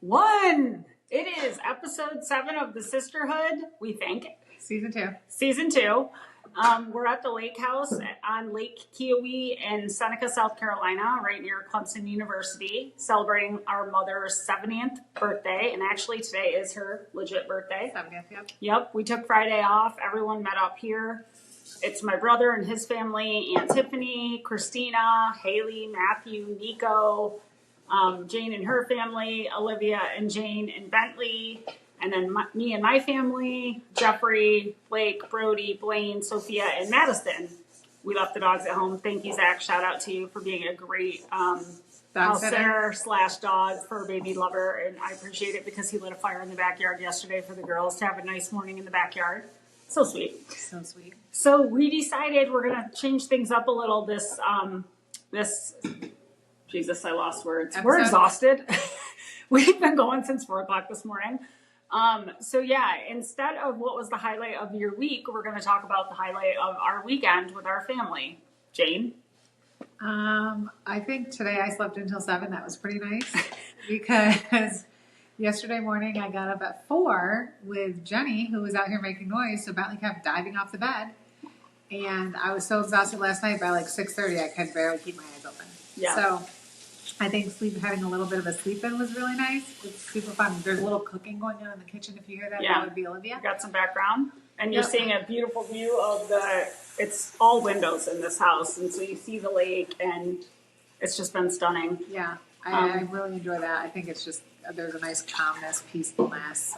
One. It is episode 7 of the Sisterhood, we think. Season 2. Season 2. We're at the lake house on Lake Keowee in Seneca, South Carolina, right near Clemson University, celebrating our mother's 70th birthday. And actually, today is her legit birthday. 70th, yep. Yep. We took Friday off. Everyone met up here. It's my brother and his family, Aunt Tiffany, Christina, Haley, Matthew, Nico, Jane and her family, Olivia and Jane and Bentley, and then me and my family, Jeffrey, Blake, Brody, Blaine, Sophia, and Madison. We left the dogs at home. Thank you, Zach. Shout out to you for being a great house sitter / dog fur baby lover, and I appreciate it because he lit a fire in the backyard yesterday for the girls to have a nice morning in the backyard. So sweet. So sweet. So we decided we're going to change things up a little this Jesus, I lost words. We're exhausted. We've been going since 4 o'clock this morning. So yeah, instead of what was the highlight of your week, we're going to talk about the highlight of our weekend with our family. Jane? I think today I slept until 7. That was pretty nice because yesterday morning I got up at 4 with Jenny, who was out here making noise. So Bentley kept diving off the bed. And I was so exhausted last night by like 6:30, I could barely keep my eyes open. Yeah. So I think having a little bit of a sleep in was really nice. It's super fun. There's a little cooking going on in the kitchen. If you hear that, that would be Olivia. Got some background. And you're seeing a beautiful view of it's all windows in this house. And so you see the lake and it's just been stunning. Yeah, I really enjoy that. I think it's just, there's a nice calmness, peacefulness.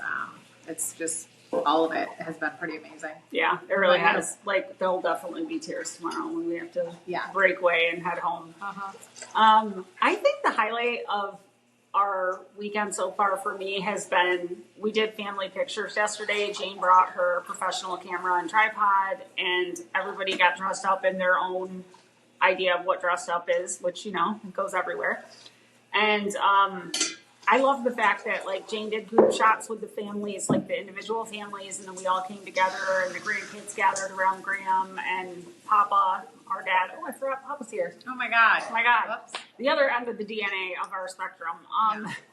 It's just, all of it has been pretty amazing. Yeah, it really has. Like, there'll definitely be tears tomorrow when we have to break away and head home. I think the highlight of our weekend so far for me has been, we did family pictures yesterday. Jane brought her professional camera and tripod, and everybody got dressed up in their own idea of what dressed up is, which, it goes everywhere. And I love the fact that, like, Jane did group shots with the families, like the individual families, and then we all came together, and the grandkids gathered around Graham and Papa, our dad. Oh, I forgot Papa's here. Oh, my God. Oh, my God. Whoops. The other end of the DNA of our spectrum.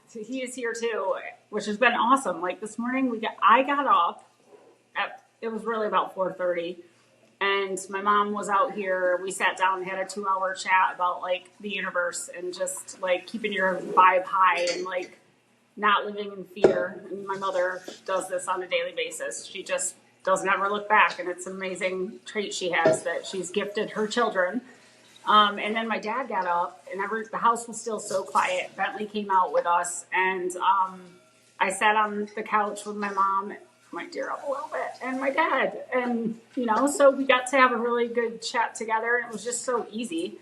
So he is here, too, which has been awesome. Like, this morning, I got up it was really about 4:30. And my mom was out here. We sat down and had a 2-hour chat about, like, the universe and just, like, keeping your vibe high and, like, not living in fear. And my mother does this on a daily basis. She just doesn't ever look back. And it's an amazing trait she has that she's gifted her children. And then my dad got up and the house was still so quiet. Bentley came out with us. And I sat on the couch with my mom, might tear up a little bit, and my dad, and so we got to have a really good chat together, and it was just so easy.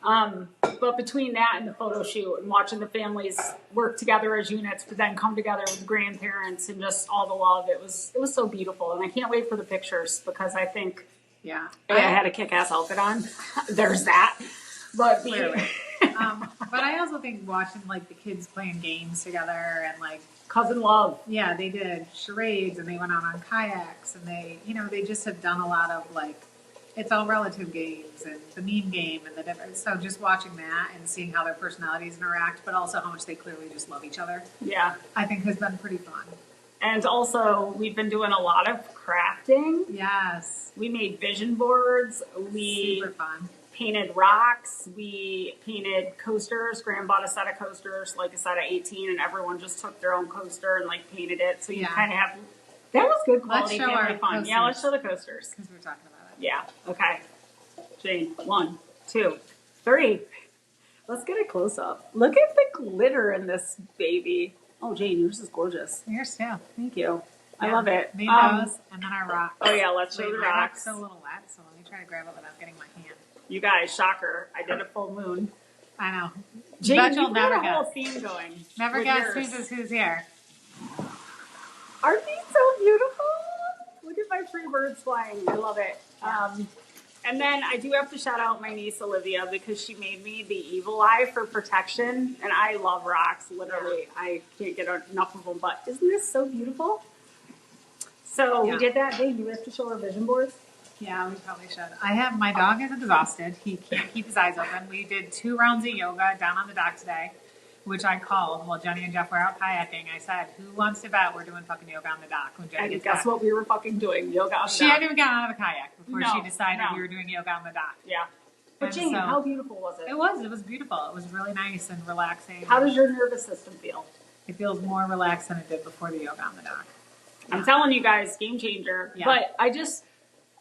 But between that and the photo shoot and watching the families work together as units, but then come together with the grandparents and just all the love, it was so beautiful, and I can't wait for the pictures because I think I had a kick-ass outfit on. There's that, but clearly. But I also think watching, like, the kids playing games together and, like, cousin love. Yeah, they did charades and they went out on kayaks and they just have done a lot of, like, it's all relative games and the meme game and the different. So just watching that and seeing how their personalities interact, but also how much they clearly just love each other. Yeah. I think has been pretty fun. And also, we've been doing a lot of crafting. Yes. We made vision boards. Super fun. Painted rocks. We painted coasters. Graham bought a set of coasters, like a set of 18, and everyone just took their own coaster and, like, painted it. So you kind of have, that was good quality family fun. Coasters. Yeah, let's show the coasters. Because we're talking about it. Yeah, okay. Jane, 1, 2, 3. Let's get a close up. Look at the glitter in this baby. Oh, Jane, yours is gorgeous. Yours too. Thank you. I love it. Made those, and then our rocks. Oh, yeah, let's show the rocks. My rock's a little wet, so let me try to grab it without getting my hand. You guys, shocker. I did a full moon. I know. Jane, you've got a whole theme going. Never guess who's here. Aren't these so beautiful? Look at my free birds flying. I love it. And then I do have to shout out my niece, Olivia, because she made me the evil eye for protection. And I love rocks, literally. I can't get enough of them. But isn't this so beautiful? So we did that. Hey, do we have to show our vision boards? Yeah, we probably should. My dog is exhausted. He can't keep his eyes open. We did 2 rounds of yoga down on the dock today. which I called while Jenny and Jeff were out kayaking. I said, "Who wants to bet we're doing fucking yoga on the dock when Jenny And gets guess back?" what we were fucking doing? Yoga on the She dock. hadn't even gotten out of the kayak before No, she decided no. we were doing yoga on the dock. Yeah. But And Jane, so- how beautiful was it? It was beautiful. It was really nice and relaxing. How does your nervous system feel? It feels more relaxed than it did before the yoga on the dock. I'm telling you guys, game changer. Yeah. But I just,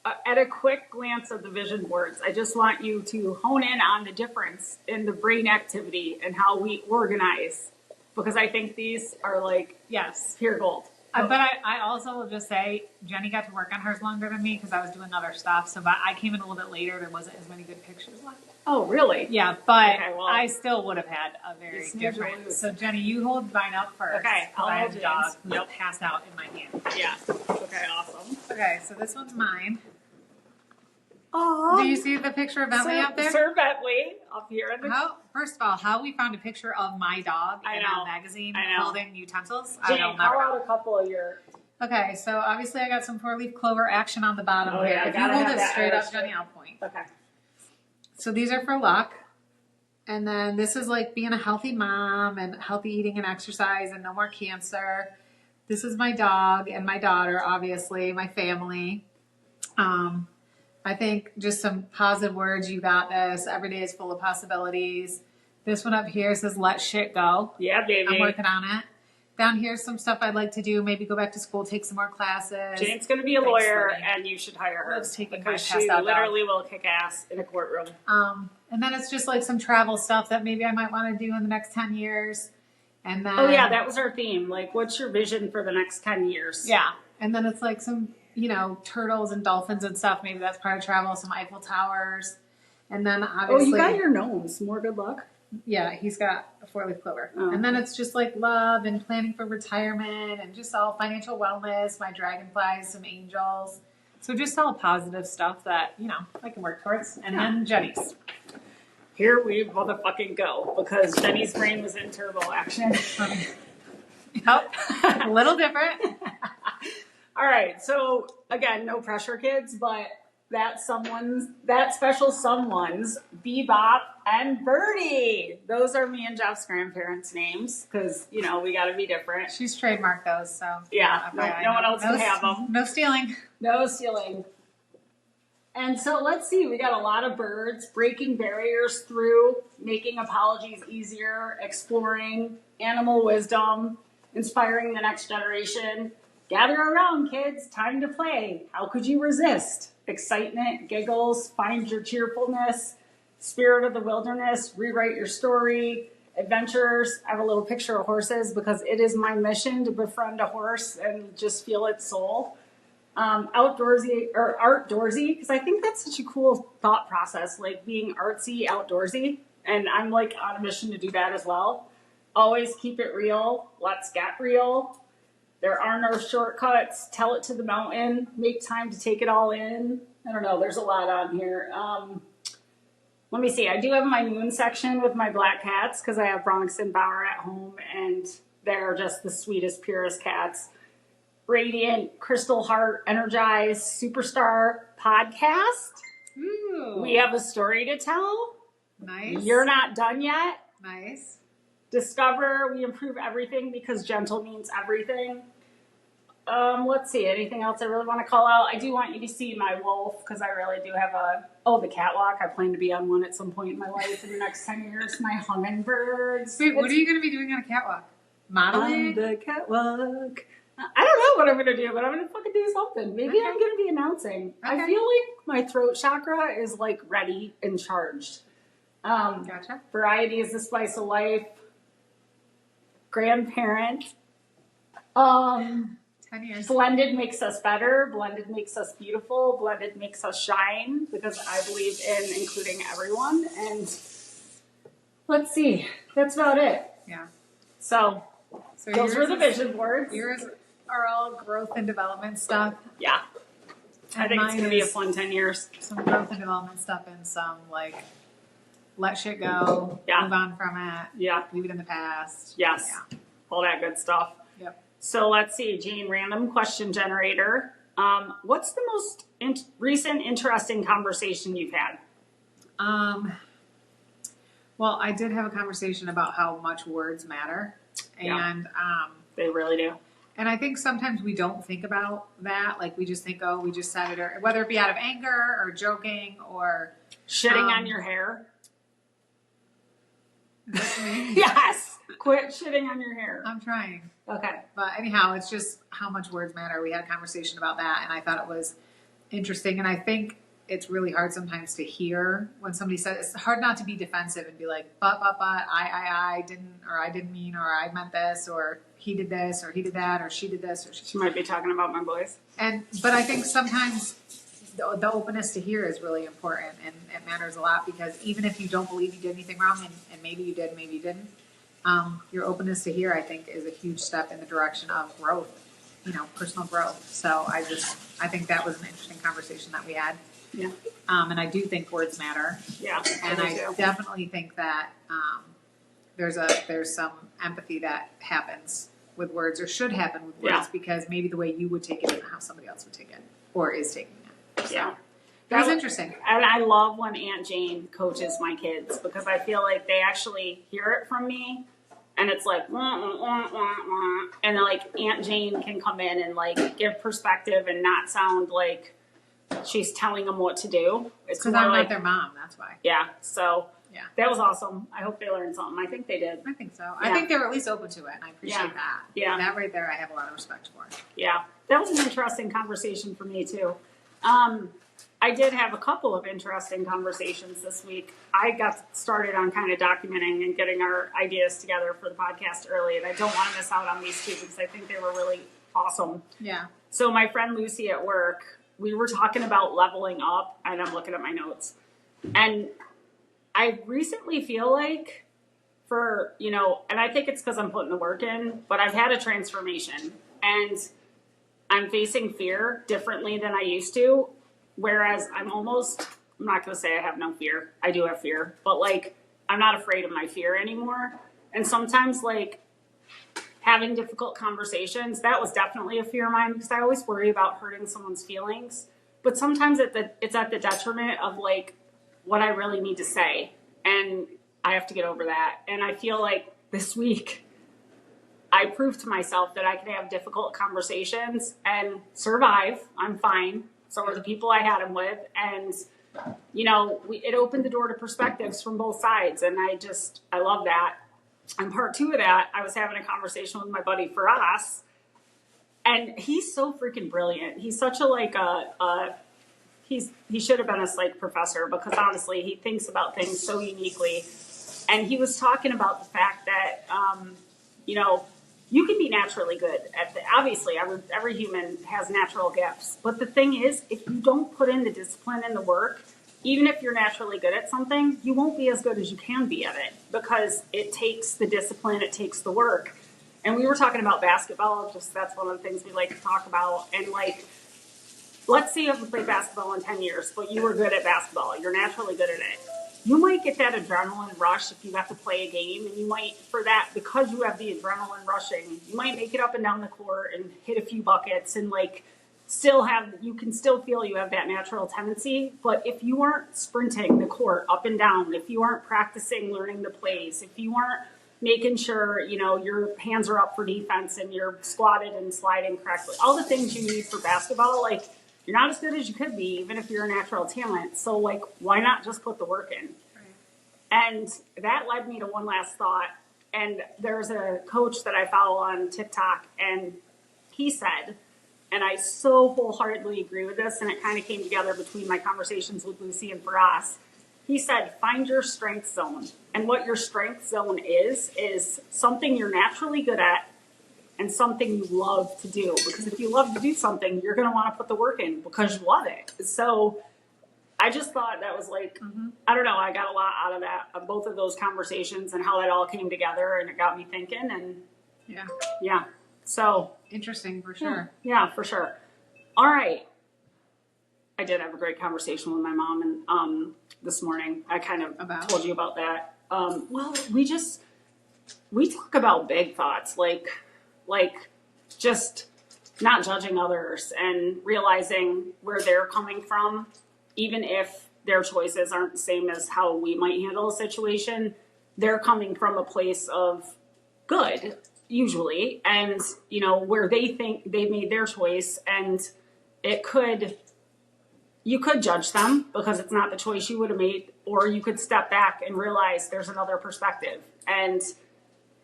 at a quick glance of the vision boards, I just want you to hone in on the difference in the brain activity and how we organize. Because I think these are like Yes. pure gold. But I also will just say, Jenny got to work on hers longer than me because I was doing other stuff. So but I came in a little bit later. There wasn't as many good pictures left. Oh, really? Yeah, but Okay, well, I still would have had a very snooze or different. lose. So Jenny, you hold mine up first. Okay, 'cause I I'll have hold a dog Jane's. who's Yep. passed out in my hand. Yeah. Okay, awesome. Okay, so this one's mine. Oh, Do you see the picture of Bentley up there? Sir Bentley up here in the First of all, how we found a picture of my dog I in know. a magazine I know. holding utensils, Jane, I will call never know. out a couple of your. Okay, so obviously I got some four-leaf clover action on the bottom Oh, here. yeah, If you gotta hold have it that straight Irish up, Jenny, I'll point. Okay. So these are for luck. And then this is like being a healthy mom and healthy eating and exercise and no more cancer. This is my dog and my daughter, obviously, my family. I think just some positive words. You got this. Every day is full of possibilities. This one up here says, let shit go. Yeah, baby. I'm working on it. Down here's some stuff I'd like to do. Maybe go back to school, take some more classes. Jane's going to be a Thanks, lawyer, Libby. and you should hire her Loves taking because my she passed out literally will kick ass in a courtroom. And then it's just like some travel stuff that maybe I might want to do in the next 10 years. And then, Oh yeah, that was our theme. Like, what's your vision for the next 10 years? yeah. And then it's like some, turtles and dolphins and stuff. Maybe that's part of travel, some Eiffel Towers. And then Oh, obviously, you got your gnomes. More good luck. yeah, he's got a four-leaf clover. Oh. And then it's just like love and planning for retirement and just all financial wellness, my dragonflies, some angels. So just all positive stuff that, I can work towards. And then Jenny's. Here we motherfucking go because Jenny's brain was in turbo action. Yep. A little different. All right, so again, no pressure, kids, but that special someone's Bebop and Birdie. Those are me and Jeff's grandparents' names because we got to be different. She's trademarked those, so. Yeah, FYI, no one else can have them. No stealing. No stealing. And so let's see, we got a lot of birds breaking barriers through, making apologies easier, exploring animal wisdom, inspiring the next generation. Gather around, kids. Time to play. How could you resist? Excitement, giggles, find your cheerfulness, spirit of the wilderness, rewrite your story, adventures. I have a little picture of horses because it is my mission to befriend a horse and just feel its soul. Outdoorsy or artdoorsy, because I think that's such a cool thought process, like being artsy, outdoorsy. And I'm like on a mission to do that as well. Always keep it real. Let's get real. There are no shortcuts. Tell it to the mountain. Make time to take it all in. I don't know. There's a lot on here. Let me see. I do have my moon section with my black cats because I have Bronx and Bauer at home, and they're just the sweetest, purest cats. Radiant, Crystal Heart, Energized, Superstar podcast. Ooh. We have a story to tell. Nice. You're not done yet. Nice. Discover, we improve everything because gentle means everything. Let's see, anything else I really want to call out? I do want you to see my wolf because I really do have the catwalk. I plan to be on one at some point in my life in the next 10 years. My hummingbirds. Wait, what are you going to be doing on a catwalk? Modeling? On the catwalk. I don't know what I'm going to do, but I'm going to fucking do something. Maybe Okay. I'm going to be announcing. Okay. I feel like my throat chakra is like ready and charged. Gotcha. Variety is the spice of life. Grandparent. 10 years. Blended makes us better. Blended makes us beautiful. Blended makes us shine because I believe in including everyone. And let's see, that's about it. Yeah. So those were the vision boards. Yours are all growth and development stuff. Yeah. I And think it's mine going to be a is fun 10 years. some growth and development stuff and some like let shit go, Yeah. move on from it, Yeah. leave it in the past. Yes. Yeah. All that good stuff. Yep. So let's see, Jane, random question generator. What's the most recent interesting conversation you've had? Well, Well, I did have a conversation about how much words matter. And, they really do. And I think sometimes we don't think about that. Like we just think, oh, we just said it, or whether it be out of anger or joking or shitting on your hair. That's me. Yes. Quit shitting on your hair. I'm trying. Okay. But anyhow, it's just how much words matter. We had a conversation about that, and I thought it was interesting. And I think it's really hard sometimes to hear when somebody says, it's hard not to be defensive and be like, but, I didn't, or I didn't mean, or I meant this, or he did this, or he did that, or she did this, or she might be talking about my boys. But I think sometimes the openness to hear is really important, and it matters a lot, because even if you don't believe you did anything wrong, and maybe you did, maybe you didn't, your openness to hear, I think, is a huge step in the direction of growth, personal growth. So I think that was an interesting conversation that we had. Yeah. And I do think words matter. Yeah. And I definitely think that there's some empathy that happens with words, or should happen with words, because maybe the way you would take it isn't how somebody else would take it, or is taking it. So, yeah. That was interesting. And I love when Aunt Jane coaches my kids, because I feel like they actually hear it from me, and it's like, wah, wah, wah, wah, wah. And then, like, Aunt Jane can come in and like give perspective and not sound like she's telling them what to do. It's because more I'm like not their mom. That's why. Yeah. So yeah, that was awesome. I hope they learned something. I think they did. I think so. Yeah. I think they were at least open to it, and I appreciate that. Yeah. That right there, I have a lot of respect for. Yeah. That was an interesting conversation for me too. I did have a couple of interesting conversations this week. I got started on kind of documenting and getting our ideas together for the podcast early, and I don't want to miss out on these two because I think they were really awesome. Yeah. So my friend Lucy at work, we were talking about leveling up, and I'm looking at my notes. And I recently feel like and I think it's because I'm putting the work in, but I've had a transformation, and I'm facing fear differently than I used to. Whereas I'm not going to say I have no fear. I do have fear, but like, I'm not afraid of my fear anymore. And sometimes like having difficult conversations, that was definitely a fear of mine, because I always worry about hurting someone's feelings. But sometimes it's at the detriment of like what I really need to say. And I have to get over that. And I feel like this week I proved to myself that I can have difficult conversations and survive. I'm fine. So are the people I had them with. And, it opened the door to perspectives from both sides. And I love that. And part two of that, I was having a conversation with my buddy Faraz. And he's so freaking brilliant. He's such he should have been a psych professor, because honestly, he thinks about things so uniquely. And he was talking about the fact that, you can be naturally good at obviously every human has natural gifts. But the thing is, if you don't put in the discipline and the work, even if you're naturally good at something, you won't be as good as you can be at it, because it takes the discipline, it takes the work. And we were talking about basketball, just that's one of the things we like to talk about. And like, let's say you haven't played basketball in 10 years, but you were good at basketball. You're naturally good at it. You might get that adrenaline rush if you have to play a game, and you might, for that, because you have the adrenaline rushing, you might make it up and down the court and hit a few buckets and like you can still feel you have that natural tendency. But if you aren't sprinting the court up and down, if you aren't practicing learning the plays, if you aren't making sure, your hands are up for defense and you're squatted and sliding correctly, all the things you need for basketball, like, you're not as good as you could be, even if you're a natural talent. So, like, why not just put the work in? Right. And that led me to one last thought. And there's a coach that I follow on TikTok, and he said, and I so wholeheartedly agree with this, and it kind of came together between my conversations with Lucy and Faraz. He said, find your strength zone. And what your strength zone is something you're naturally good at, and something you love to do. Because if you love to do something, you're going to want to put the work in because you love it. So I just thought that was like, I don't know, I got a lot out of that, of both of those conversations and how that all came together, and it got me thinking. And yeah. So interesting for sure. Yeah, for sure. All right. I did have a great conversation with my mom and this morning. I kind of told you about that. Well, we talk about big thoughts, like just not judging others and realizing where they're coming from, even if their choices aren't the same as how we might handle a situation. they're coming from a place of good, usually, and, you know, where they think they made their choice, and you could judge them because it's not the choice you would have made, or you could step back and realize there's another perspective and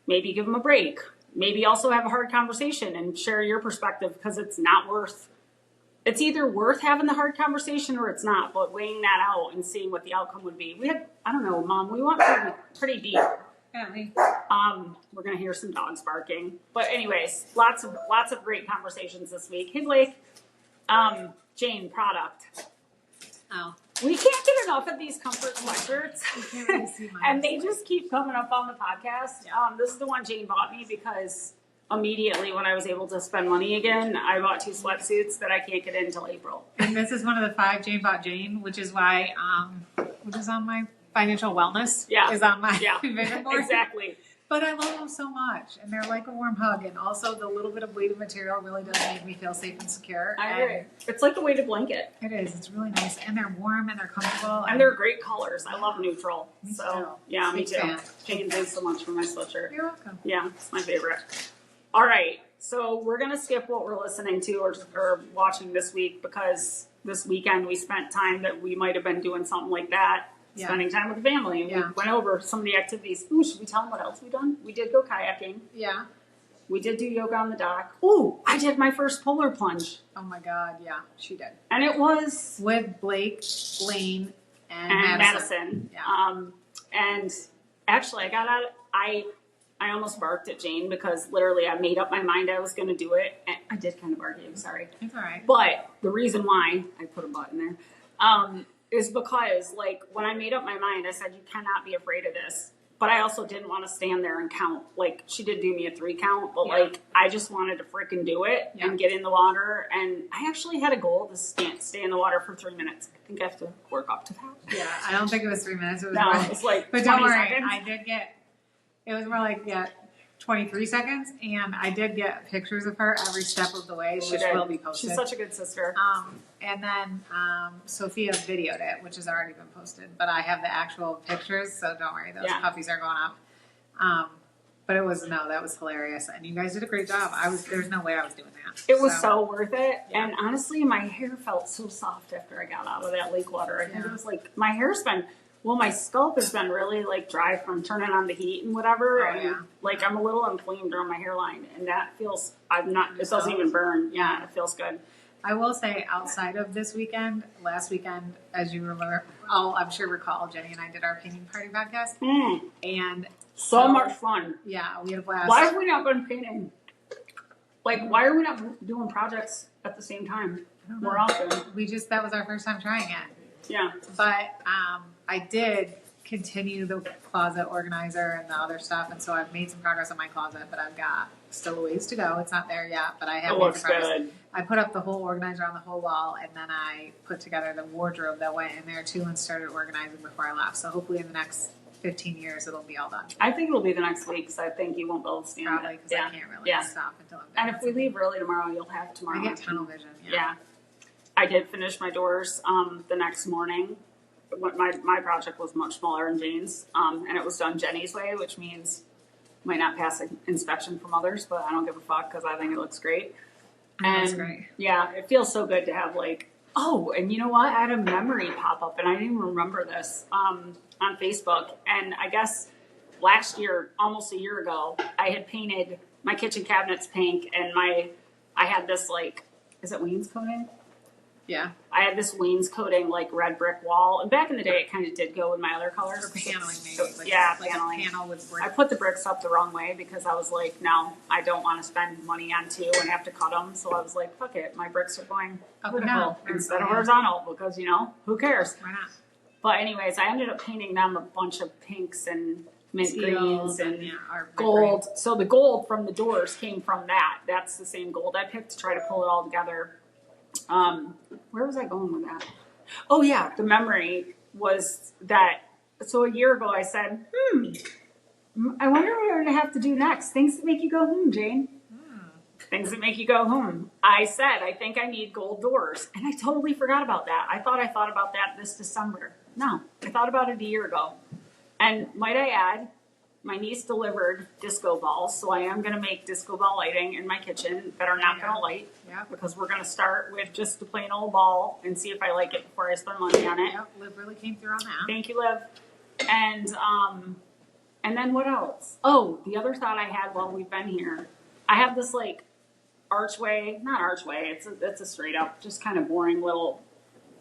maybe give them a break. Maybe also have a hard conversation and share your perspective, because it's either worth having the hard conversation or it's not, but weighing that out and seeing what the outcome would be. I don't know, Mom, we went pretty deep. Apparently. We're going to hear some dogs barking. But anyways, lots of great conversations this week. Hey, Blake, Jayne, product. Oh. We can't get enough of these comfort sweatshirts. You can't really see mine. And they just keep coming up on the podcast. This is the one Jayne bought me because immediately when I was able to spend money again, I bought 2 sweatsuits that I can't get in until April. And this is one of the 5 Jayne bought Jayne, which is why, which is on my financial wellness. Yeah. Is on my Yeah. vision board. Exactly. But I love them so much, and they're like a warm hug, and also the little bit of weighted material really does make me feel safe and secure. I agree. It's like a weighted blanket. It is. It's really nice, and they're warm and they're comfortable. And they're great colors. I love neutral. Me So, too. yeah, me Big too. fan. Jayne, thanks so much for my sweatshirt. You're welcome. Yeah, it's my favorite. All right, so we're going to skip what we're listening to or watching this week, because this weekend we spent time that we might have been doing something like that. Yeah. Spending time with the family, and we went over some of the activities. Ooh, should we tell them what else we done? We did go kayaking. Yeah. We did do yoga on the dock. Ooh, I did my first polar plunge. Oh my God, yeah, she did. And it was with Blake, Blaine, and Madison. Yeah. And actually, I got out. I almost barked at Jayne because literally I made up my mind I was going to do it. And I did kind of bark at you, sorry. It's all right. But the reason why I put a button there. Is because, like, when I made up my mind, I said, you cannot be afraid of this. But I also didn't want to stand there and count. Like, she did do me a 3 count, but, like, I just wanted to freaking do it and get in the water. And I actually had a goal to stay in the water for 3 minutes. I think I have to work up to that. Yeah, I don't think it was 3 minutes. It was No, more, it was like but 20 don't worry, seconds. I did get, it was more like, 23 seconds, and I did get pictures of her every step of the way, which will be posted. She's such a good sister. And then Sophia videoed it, which has already been posted, but I have the actual pictures, so don't worry, those puppies are going up. But that was hilarious, and you guys did a great job. There's no way I was doing that. It was so worth it, and honestly, my hair felt so soft after I got out of that lake water. I think it was like, my scalp has been really like dry from turning on the heat and whatever. Oh, yeah. Like I'm a little inflamed around my hairline, and that feels, it doesn't even burn. Yeah, it feels good. I will say, outside of this weekend, last weekend, as you remember, I'm sure recall, Jenny and I did our painting party podcast. And so much fun. Yeah, we had a blast. Why have we not been painting? Like, why are we not doing projects at the same time more often? That was our first time trying it. Yeah. But I did continue the closet organizer and the other stuff, and so I've made some progress on my closet, but I've got still a ways to go. It's not there yet, but I have made some progress. Good. I put up the whole organizer on the whole wall, and then I put together the wardrobe that went in there too and started organizing before I left. So hopefully in the next 15 years it'll be all done. I think it'll be the next week, because I think you won't be able to stand Probably, because I can't really stop until I'm done. And if we leave early tomorrow, you'll have tomorrow. I get tunnel vision. Yeah. I did finish my doors the next morning. My project was much smaller than Jayne's, and it was done Jenny's way, which means might not pass an inspection from others, but I don't give a fuck because I think it looks great. That's great. Yeah, it feels so good to have and you know what? I had a memory pop up, and I didn't even remember this on Facebook. And I guess last year, almost a year ago, I had painted my kitchen cabinets pink, and I had this is it wainscoting? Yeah. I had this wainscoting red brick wall, and back in the day it kind of did go with my other colors. Or paneling maybe. Paneling. A panel with brick. I put the bricks up the wrong way because I was like, no, I don't want to spend money on 2 and have to cut them. So I was like, fuck it, my bricks are going vertical instead of horizontal because, who cares? Why not? But anyways, I ended up painting them a bunch of pinks and mint greens and gold. Green. So the gold from the doors came from that. That's the same gold I picked to try to pull it all together. Where was I going with that? Oh yeah, the memory was that. So a year ago I said, I wonder what we're going to have to do next. Things that make you go, Jayne. Things that make you go, I said, I think I need gold doors. And I totally forgot about that. I thought about that this December. No, I thought about it a year ago. And might I add, my niece delivered disco balls, so I am going to make disco ball lighting in my kitchen that are not going to light. Yeah. Because we're going to start with just a plain old ball and see if I like it before I spend money on it. Yep, Liv really came through on that. Thank you, Liv. And then what else? Oh, the other thought I had while we've been here, I have this like archway, not archway, it's a straight up, just kind of boring little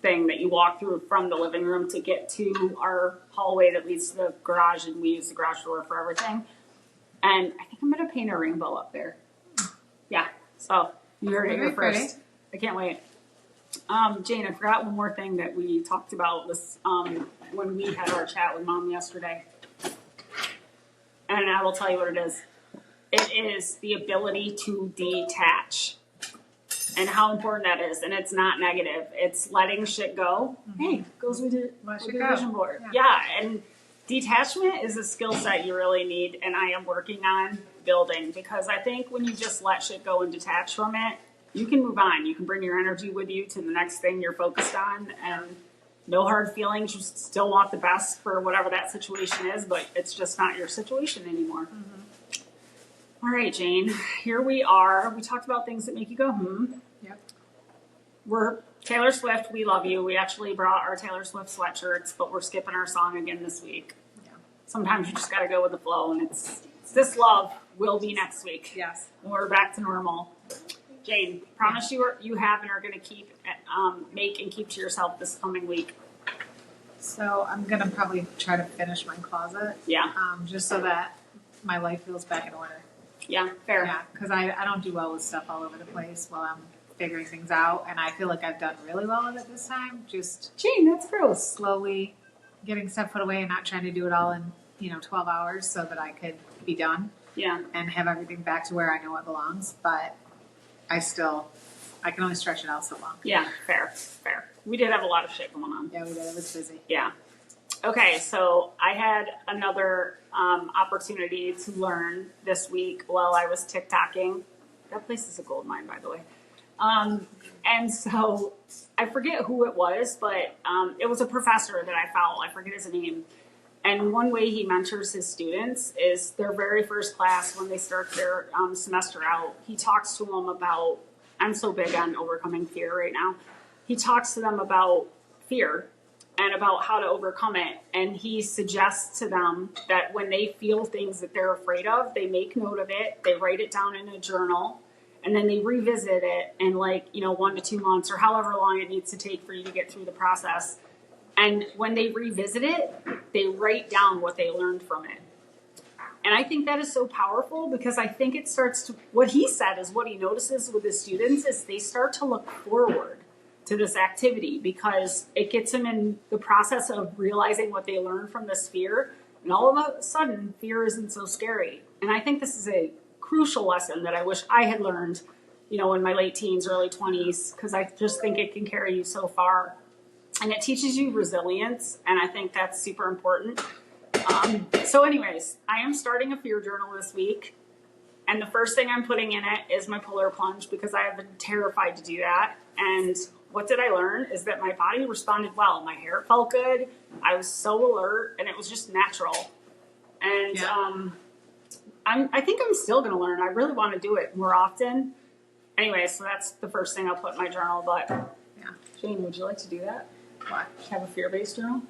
thing that you walk through from the living room to get to our hallway that leads to the garage, and we use the garage door for everything. And I think I'm going to paint a rainbow up there. Yeah, so you heard it here first. I can't wait. Jane, I forgot one more thing that we talked about this when we had our chat with Mom yesterday. And I will tell you what it is. It is the ability to detach and how important that is. And it's not negative. It's letting shit go. Mm-hmm. Hey, goes with your vision board. Yeah, and detachment is a skill set you really need, and I am working on building, because I think when you just let shit go and detach from it, you can move on. You can bring your energy with you to the next thing you're focused on, and no hard feelings. You still want the best for whatever that situation is, but it's just not your situation anymore. Mm-hmm. All right, Jane, here we are. We talked about things that make you go, Yep. We're Taylor Swift, we love you. We actually brought our Taylor Swift sweatshirts, but we're skipping our song again this week. Yeah. Sometimes you just got to go with the flow, and it's This Love will be next week. Yes. When we're back to normal. Jane, promise you have and are going to keep, make and keep to yourself this coming week. So I'm going to probably try to finish my closet. Yeah. Just so that my life feels back in order. Yeah, fair. Yeah, because I don't do well with stuff all over the place while I'm figuring things out, and I feel like I've done really well with it this time. Just Jane, that's gross. Slowly getting stuff put away and not trying to do it all in 12 hours so that I could be done. Yeah. And have everything back to where I know it belongs. But I can only stretch it out so long. Yeah, fair. We did have a lot of shit going on. Yeah, we did. It was busy. Yeah. Okay, so I had another opportunity to learn this week while I was TikToking. That place is a gold mine, by the way. And so I forget who it was, but it was a professor that I follow. I forget his name. And one way he mentors his students is their very first class when they start their semester out. He talks to them about, I'm so big on overcoming fear right now. He talks to them about fear and about how to overcome it. And he suggests to them that when they feel things that they're afraid of, they make note of it, they write it down in a journal, and then they revisit it in 1 to 2 months or however long it needs to take for you to get through the process. And when they revisit it, they write down what they learned from it. And I think that is so powerful, because I think it starts to, what he said is what he notices with his students is they start to look forward to this activity, because it gets them in the process of realizing what they learned from this fear. And all of a sudden, fear isn't so scary. And I think this is a crucial lesson that I wish I had learned, in my late teens, early 20s, because I just think it can carry you so far. And it teaches you resilience, and I think that's super important. So anyways, I am starting a fear journal this week, and the first thing I'm putting in it is my polar plunge, because I have been terrified to do that. And what did I learn is that my body responded well. My hair felt good. I was so alert, and it was just natural. And I think I'm still going to learn. I really want to do it more often. Anyway, so that's the first thing I'll put in my journal. But yeah, Jane, would you like to do that? What? Have a fear-based journal?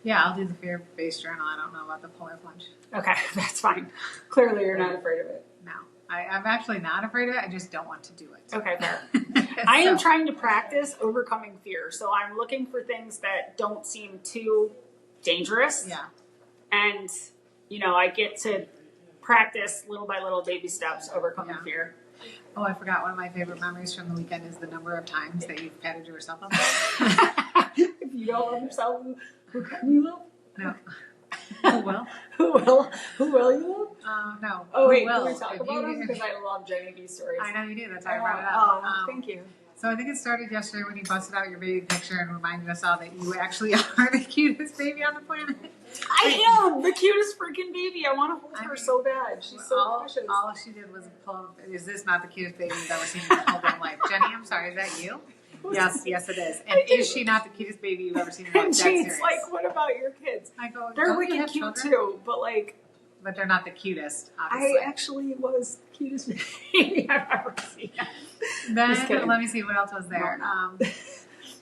Yeah, I'll do the fear-based journal. I don't know about the polar plunge. Okay, that's fine. Clearly, you're not afraid of it. No, I'm actually not afraid of it. I just don't want to do it. Okay, fair. I am trying to practice overcoming fear. So I'm looking for things that don't seem too dangerous. Yeah. And, I get to practice little by little baby steps overcoming fear. Oh, I forgot. One of my favorite memories from the weekend is the number of times that you've patted yourself on the back. If you don't love yourself, who can you love? No. Who will? Who will you love? No. Oh, wait, will? Can we talk about them? Because I love JennyB stories. I know you do. That's why I brought it up. Oh, thank you. So I think it started yesterday when you busted out your baby picture and reminded us all that you actually are the cutest baby on the planet. I am the cutest freaking baby. I want to hold her so bad. She's so precious. All she did was pull. Is this not the cutest baby you've ever seen in your whole damn life? Jenny, I'm sorry. Is that you? Yes, it is. And is she not the cutest baby you've ever seen in your life? And Jane's like, what about your kids? I go, they're wicked cute too, but but they're not the cutest, obviously. I actually was the cutest baby I've ever seen. Then, let me see, what else was there?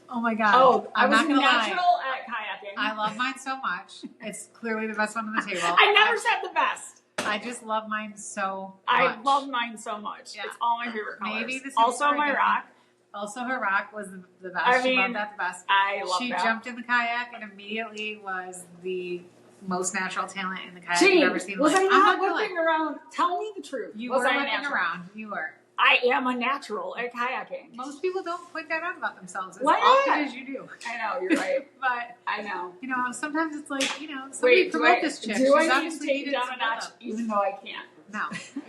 Oh my God. Oh, I'm not going to lie. natural at kayaking. I love mine so much. It's clearly the best one on the table. I never said the best. I just love mine so much. I love mine so much. Yeah. It's all my favorite colors. Maybe this is also my rock. Also, her rock was the best. I She mean, loved that the best. I love She that. jumped in the kayak and immediately was the most natural talent in the kayak Jane, I've ever seen. was I I'm not gonna whipping around? Tell me the truth. You was were I whipping natural? around. You were. I am a natural at kayaking. Most people don't point that out about themselves as Why often not? as you do. I know, you're right. But, I know. you know, sometimes it's like, somebody promote this chick. Do She's I need to obviously take it needed down some a notch, love. even though I can't? No.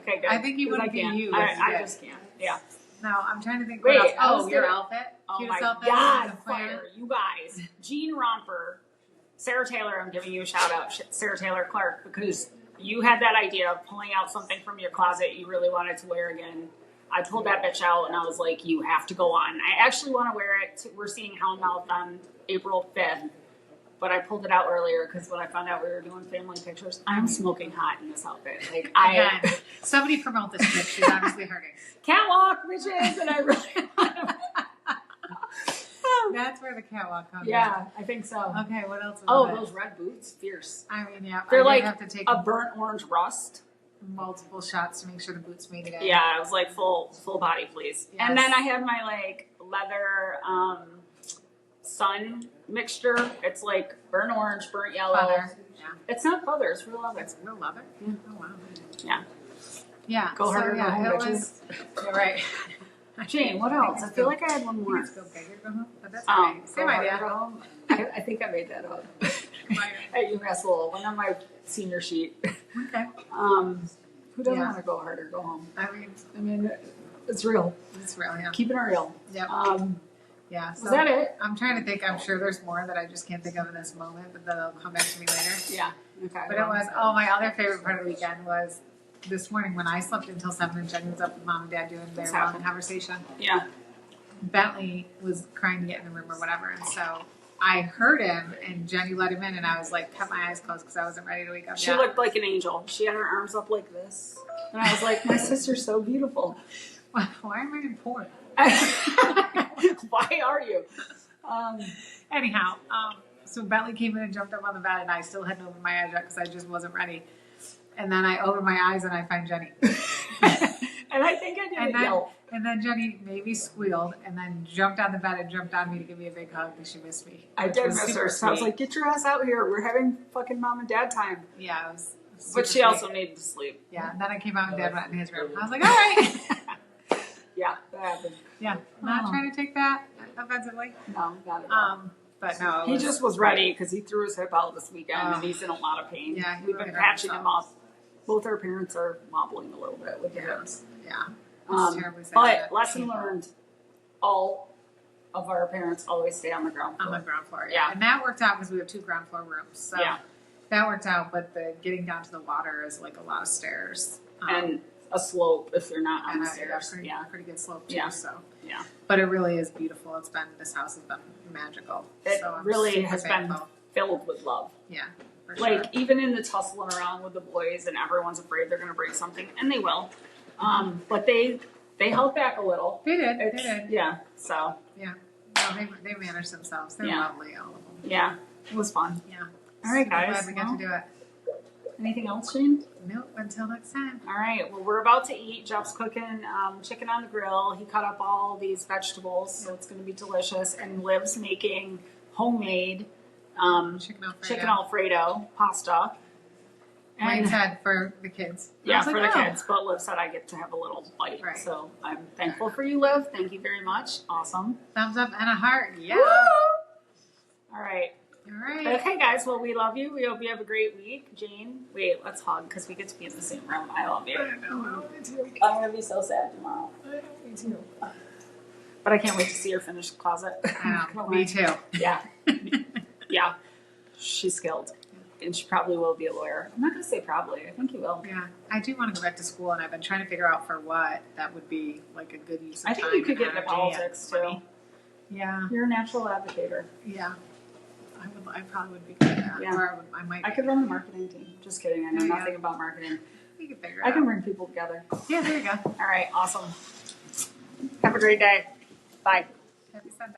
Okay, good. I think you 'Cause wouldn't I can't. be you. I just can't. Yeah. No, I'm trying to think. Wait, what else? I was Oh, your gonna- outfit. Oh Cutest my outfit. God, fire. You guys. Jean Romper, Sarah Taylor, I'm giving you a shout out. Sarah Taylor Clark, because you had that idea of pulling out something from your closet you really wanted to wear again. I pulled that bitch out and I was like, you have to go on. I actually want to wear it. We're seeing Houndmouth on April 5th, but I pulled it out earlier because when I found out we were doing family pictures, I'm smoking hot in this outfit. Like Again, somebody promote this chick. She's honestly hurting. catwalk bitches, and I really want to. That's where the catwalk comes Yeah, I think so. in. Okay, what else was Oh, it? those red boots, fierce. I mean, yeah. They're I like did have to take a burnt orange rust. multiple shots to make sure the boots made it in. Yeah, I was like full body, please. Yes. And then I had my like leather sun mixture. It's like burnt orange, burnt yellow. Leather. Yeah. It's not leather, it's real leather. It's real leather? Yeah. Oh, wow. Yeah. Yeah. Go harder, go home, it bitches. was. You're right. Jane, what else? I feel like I had one more. Let's go bigger, go home. But that's okay. Same Go harder, idea. go home. I think I made that up. At UMass Lowell, one on my senior sheet. Okay. Who doesn't Yeah. want to go harder, go home? I mean, it's real. it's real, yeah. Keeping it real. Yep. Yeah. Was that it? I'm trying to think. I'm sure there's more that I just can't think of in this moment, but that'll come back to me later. Yeah. Okay. But it was, my other favorite part of the weekend was this morning when I slept until 7 and Jenny was up with Mom and Dad doing their What's long happening? conversation. Yeah. Bentley was crying to get in the room or whatever, and so I heard him, and Jenny let him in, and I was like, kept my eyes closed because I wasn't ready to wake up She yet. looked like an angel. She had her arms up like this. And I was like, my sister's so beautiful. Why am I in porn? Why are you? Anyhow, so Bentley came in and jumped up on the bed, and I still hadn't opened my eyes yet because I just wasn't ready. And then I opened my eyes and I find Jenny. And I think I did yelp. And then Jenny maybe squealed and then jumped on the bed and jumped on me to give me a big hug because she missed me. I did miss her. So I was like, get your ass out here. We're having fucking mom and dad time. Yeah, it was But she also needed to sleep. Yeah, and then I came out and Dad went in his room. I was like, all right. Yeah, that happened. Yeah, not trying to take that offensively. No, not at all. But no, He just was ready because he threw his hip out this weekend and he's in a lot of pain. Yeah, he We've really been hurt patching him himself. up. Both our parents are wobbling a little bit with the Yeah. hips. Yeah. It's terribly sad But that lesson came out. learned, all of our parents always stay on the ground floor. On the ground floor, Yeah. And that worked out because we have 2 ground floor rooms. So Yeah. that worked out, but the getting down to the water is like a lot of stairs. And a slope if you're not on and the a stairs. pretty good slope too. Yeah. So, Yeah. but it really is beautiful. This house has been magical. It so I'm really super has thankful. been filled with love. Yeah, for Like, sure. even in the tussling around with the boys and everyone's afraid they're going to break something, and they will. But they held back a little. They did. It's- They did. Yeah, so, Yeah. No, they managed themselves. They're Yeah. lovely, all of them. yeah, it was fun. Yeah. All right, Super guys. Glad we got to do it. Anything else, Shane? Nope. Until next time. All right, well, we're about to eat. Jeff's cooking chicken on the grill. He cut up all these vegetables, so it's going to be delicious. And Liv's making homemade chicken Alfredo pasta. Mine And said for the kids. I yeah, was for like, the oh. kids. But Liv said I get to have a little bite. Right. So I'm thankful for you, Liv. Thank you very much. Awesome. Thumbs up and a heart. Yeah. Woo! All right. All right. Okay, guys. Well, we love you. We hope you have a great week. Jane, wait, let's hug because we get to be in the same room. I love you. know. I'm going to be so sad tomorrow. Me too. But I can't wait to see her finish the closet. I know. Me too. Yeah. Yeah. She's skilled. And she probably will be a lawyer. I'm not going to say probably. I think you will. Yeah. I do want to go back to school, and I've been trying to figure out for what that would be like a good use of I time. think you could and get into energy politics and too. money. Yeah. You're a natural advocator. Yeah. I probably would be good at that. Yeah. Or I might. I could run the marketing team. Just kidding. I know Yeah. nothing about marketing. We can figure it I out. can bring people together. Yeah, there you go. All right. Awesome. Have a great day. Bye. Happy Sunday.